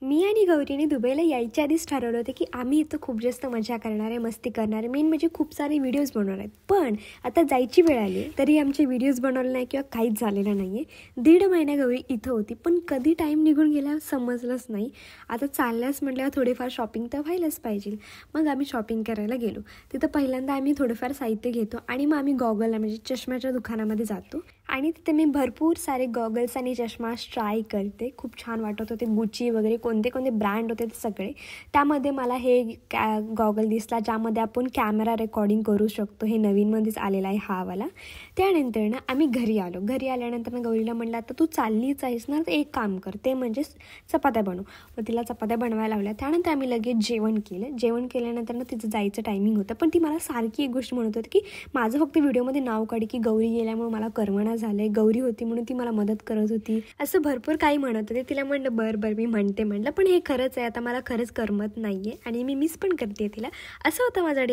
मी आणि गौरीने दुबईला यायच्या आधीच ठरवलं होतं की आम्ही इथं खूप जास्त मजा करणार आहे, मस्ती करणार आहे, मेन म्हणजे खूप सारे व्हिडिओज बनवणार आहेत. पण आता जायची वेळ आली तरी आमचे व्हिडिओज बनवले नाही किंवा काहीच झालेलं नाही आहे. 1.5 महिना गौरी इथं होती, पण कधी टाईम निघून गेला समजलंच नाही. आता चालल्यास म्हटल्यावर थोडेफार शॉपिंग तर व्हायलाच पाहिजे. मग आम्ही शॉपिंग करायला गेलो. तिथं पहिल्यांदा आम्ही थोडंफार साहित्य घेतो आणि मग आम्ही गॉगलला म्हणजे चष्म्याच्या दुकानामध्ये जातो आणि तिथे मी भरपूर सारे गॉगल्स आणि चष्मा ट्राय करते. खूप छान वाटत होते. गुची वगैरे कोणते कोणते ब्रँड होते ते सगळे. त्यामध्ये मला हे गॉगल दिसला ज्यामध्ये आपण कॅमेरा रेकॉर्डिंग करू शकतो. हे नवीनमध्येच आलेला आहे हा वाला. त्यानंतर ना आम्ही घरी आलो. घरी आल्यानंतर ना गौरीला म्हटलं आता तू चाललीच आहेस ना तर एक काम कर, ते म्हणजे चपात्या बनव. मग तिला चपात्या बनवायला लावल्या. त्यानंतर आम्ही लगेच जेवण केलं. जेवण केल्यानंतर ना तिचं जायचं टायमिंग होतं, पण ती मला सारखी एक गोष्ट म्हणत होती की माझं फक्त व्हिडिओमध्ये नाव काढ की गौरी गेल्यामुळे मला करमना झालंय, गौरी होती म्हणून ती मला मदत करत होती, असं भरपूर काही म्हणत होते. तिला म्हणलं बरं मी म्हणते म्हटलं, पण हे खरंच आहे, आता मला खरंच करमत नाहीये आणि मी मिस पण करते तिला. असं होतं माझा